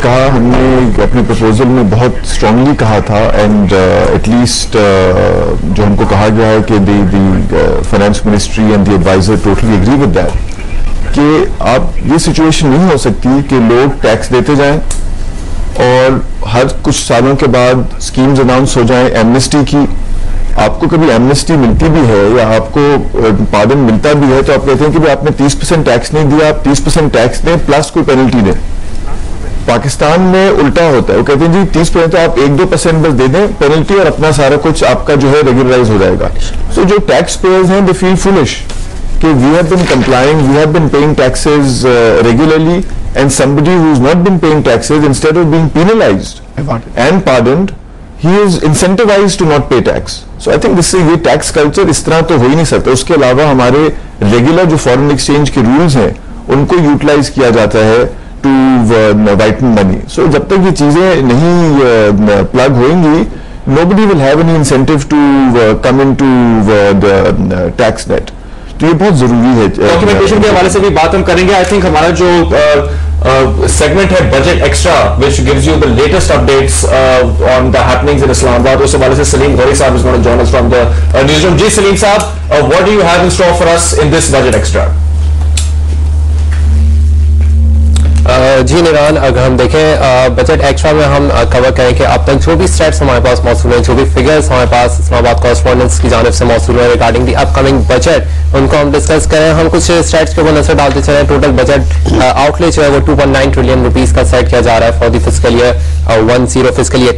کہا, ہم نے اپنے پرپوزل میں بہت اسٹرانگلی کہا تھا, اینڈ ایٹ لیسٹ جو ہم کو کہا گیا ہے کہ the finance ministry and the adviser totally agree with that, کہ آپ یہ سچویشن نہیں ہو سکتی کہ لوگ ٹیکس دیتے جائیں اور ہر کچھ سالوں کے بعد اسکیمز اناؤنس ہو جائیں ایمنسٹی کی. آپ کو کبھی ایمنسٹی ملتی بھی ہے یا آپ کو پارڈن ملتا بھی ہے تو آپ کہتے ہیں کہ آپ نے 30% ٹیکس نہیں دیا, آپ 30% ٹیکس دیں پلس کوئی پینلٹی دیں. پاکستان میں الٹا ہوتا ہے, وہ کہتے ہیں جی 30% آپ 1-2% بس دے دیں پینلٹی اور اپنا سارا کچھ آپ کا جو ہے ریگولرائز ہو جائے گا. سو جو ٹیکس پیئرز ہیں دے فیل فولش کہ we have been complying, we have been paying taxes regularly, and somebody who has not been paying taxes, instead of being penalized and pardoned, he is incentivized to not pay tax. So I think یہ tax culture اس طرح تو ہو ہی نہیں سکتا. اس کے علاوہ ہمارے regular جو foreign exchange کے رولز ہیں ان کو یوٹیلائز کیا جاتا ہے ٹو وائٹن منی. سو جب تک یہ چیزیں نہیں پلگ ہوئیں گی, nobody will have any incentive to come into the tax net. تو یہ بہت ضروری ہے. ڈاکیومنٹیشن کے حوالے سے بھی بات ہم کریں گے. آئی تھنک ہمارا جو سیگمنٹ ہے budget extra which gives you the latest updates on the happenings in Islamabad, اس حوالے سے سلیم غوری صاحب is going to join us from the newsroom. جی سلیم صاحب, what do you have in store for us in this budget extra? جی نیران, اگر ہم دیکھیں budget extra میں ہم کور کریں کہ اب تک جو بھی اسٹیٹس ہمارے پاس موصول ہیں, جو بھی فگرز ہمارے پاس اسلام آباد کورسپونڈنٹس کی جانب سے موصول ہیں regarding the upcoming budget, ان کو ہم ڈسکس کریں. ہم کچھ اسٹیٹس کے اوپر نظر ڈالتے چلیں. ٹوٹل بجٹ آؤٹ لے جو ہے وہ 2.9 ٹریلین روپیز کا سیٹ کیا جا رہا ہے for the fiscal year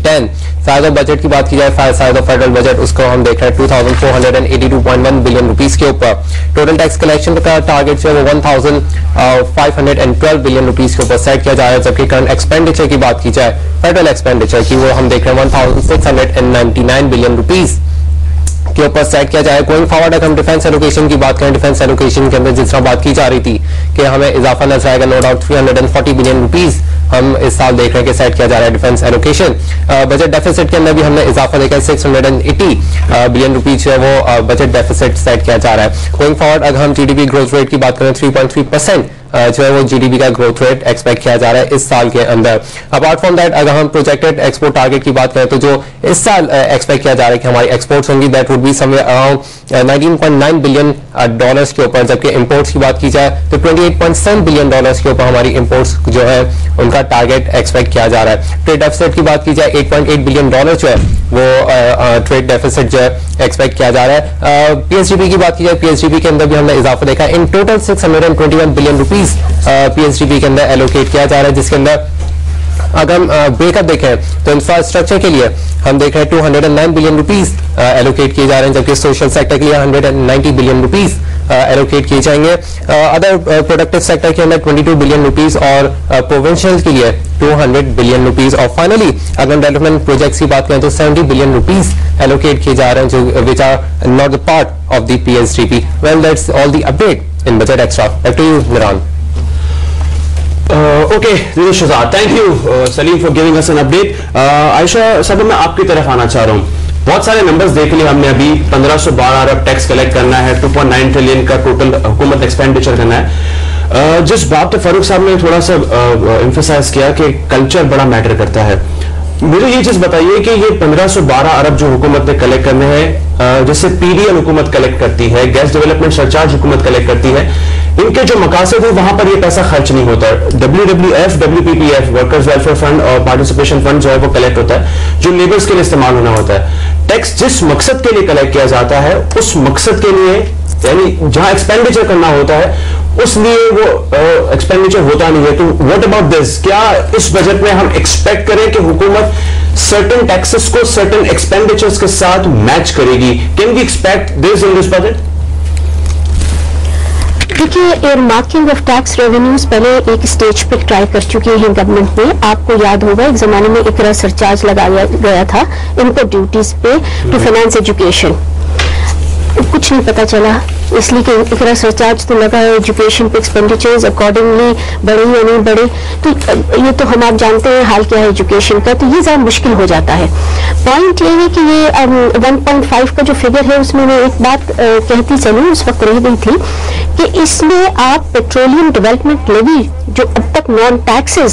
10 size of budget کی بات کی جائے, سائز آف فیڈرل بجٹ اس کو ہم دیکھ رہے ہیں 2482.1 بلین روپیز کے اوپر. ٹوٹل ٹیکس کلیکشن کا ٹارگیٹ جو ہے وہ 1512 بلین روپیز کے اوپر سیٹ کیا جا رہا ہے. جبکہ کرنٹ ایکسپینڈیچر کی بات کی جائے, فیڈرل ایکسپینڈیچر کی, وہ ہم دیکھ رہے ہیں 1699 بلین روپیز کے اوپر سیٹ کیا جائے. گوئنگ فارورڈ اگر ہم ڈیفینس ایلوکیشن کی بات کریں, ڈیفینس ایلوکیشن کے اندر جس طرح بات کی جا رہی تھی کہ ہمیں اضافہ نظر آئے گا, نو ڈاؤٹ 340 بلین روپیز ہم اس سال دیکھ رہے ہیں کہ سیٹ کیا جا رہا ہے ڈیفینس ایلوکیشن. بجٹ ڈیفیسٹ کے اندر بھی ہم نے اضافہ دیکھا ہے, 680 بلین روپیز جو ہے وہ بجٹ ڈیفیسٹ سیٹ کیا جا رہا ہے. گوئنگ فارورڈ اگر ہم G D P growth rate کی بات کریں 3.3% جو ہے وہ جی ڈی پی کا گروتھ ریٹ ایکسپیکٹ کیا جا رہا ہے اس سال کے اندر. اپارٹ فرام دیٹ اگر ہم پروجیکٹڈ ایکسپورٹ ٹارگیٹ کی بات کریں تو جو اس سال ایکسپیکٹ کیا جا رہا ہے کہ ہماری ایکسپورٹس ہوں گی, that would be somewhere around 19.9 billion dollars کے اوپر. جبکہ امپورٹس کی بات کی جائے تو 28.7 بلین ڈالرس کے اوپر ہماری امپورٹس جو ہے ان کا ٹارگیٹ ایکسپیکٹ کیا جا رہا ہے. ٹریڈ ڈیفیسٹ کی بات کی جائے 8.8 بلین ڈالر جو ہے وہ ٹریڈ ڈیفیسٹ جو ہے ایکسپیکٹ کیا جا رہا ہے. پی ایس ڈی پی کی بات کی جائے, پی ایس ڈی پی کے اندر بھی ہم نے اضافہ دیکھا ہے. ان ٹوٹل 621 بلین روپیز پی ایس ڈی پی کے اندر ایلوکیٹ کیا جا رہا ہے, جس کے اندر اگر ہم بریک اپ دیکھیں تو انفراسٹرکچر کے لیے ہم دیکھ رہے ہیں 209 بلین روپیز ایلوکیٹ کیے جا رہے ہیں, جبکہ سوشل سیکٹر کے لیے 190 بلین روپیز ایلوکیٹ کیے جائیں گے. ادر پروڈکٹیو سیکٹر کے اندر 22 بلین روپیز اور پروونشل کے لیے 200 بلین روپیز. اور فائنلی اگر ہم ڈیولپمنٹ پروجیکٹس کی بات کریں تو 70 بلین روپیز ایلوکیٹ کیے جا رہے ہیں, جو which are not the part of the P S D P. Well that's all the update in budget extra. Back to you Miran. Okay Shahzad, thank you Saleem for giving us an update. Ayesha صاحب, میں آپ کی طرف آنا چاہ رہا ہوں. بہت سارے نمبرز دیکھ لیے ہم نے ابھی. 1512 ارب ٹیکس کلیکٹ کرنا ہے, 2.9 ٹریلین کا ٹوٹل حکومت ایکسپینڈیچر کرنا ہے. جس بات پہ فاروق صاحب نے تھوڑا سا ایمفیسائز کیا کہ کلچر بڑا میٹر کرتا ہے, مجھے یہ چیز بتائیے کہ یہ 1512 ارب جو حکومت نے کلیکٹ کرنے ہیں, جس سے پی ڈی ایل حکومت کلیکٹ کرتی ہے, گیس ڈیولپمنٹ سرچارج حکومت کلیکٹ کرتی ہے, ان کے جو مقاصد ہیں وہاں پر یہ پیسہ خرچ نہیں ہوتا. WWF, WPPF workers welfare fund اور پارٹیسپیشن فنڈ جو ہے وہ کلیکٹ ہوتا ہے, جو لیبرز کے لیے استعمال ہونا ہوتا ہے. ٹیکس جس مقصد کے لیے کلیکٹ کیا جاتا ہے اس مقصد کے لیے, یعنی جہاں ایکسپینڈیچر کرنا ہوتا ہے اس لیے وہ ایکسپینڈیچر ہوتا نہیں ہے. تو واٹ اباؤٹ دس, کیا اس بجٹ میں ہم ایکسپیکٹ کریں کہ حکومت سرٹن ٹیکسز کو سرٹن ایکسپینڈیچرز کے ساتھ میچ کرے گی؟ Can we expect this in this budget? دیکھیے, earmarking of tax revenues پہلے ایک اسٹیج پہ ٹرائی کر چکی ہے گورنمنٹ نے. آپ کو یاد ہوگا ایک زمانے میں اقرا سرچارج لگایا گیا تھا انپٹ ڈیوٹیز پہ ٹو فائنانس ایجوکیشن. کچھ نہیں پتا چلا, اس لیے کہ اقرا سرچارج تو لگا ہے, ایجوکیشن پہ ایکسپینڈیچرز اکارڈنگلی بڑھے یا نہیں بڑھے. تو یہ تو ہم آپ جانتے ہیں حال کیا ہے ایجوکیشن کا, تو یہ ذرا مشکل ہو جاتا ہے. پوائنٹ یہ ہے کہ یہ 1.5 کا جو فگر ہے اس میں میں ایک بات کہتی چلوں, اس وقت رہ گئی تھی کہ اس میں آپ پیٹرولیم ڈیولپمنٹ لیوی جو اب تک naan taxes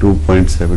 2.7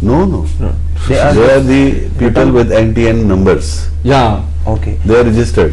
No, they are the people with NTN numbers. Yeah. Okay. They are registered.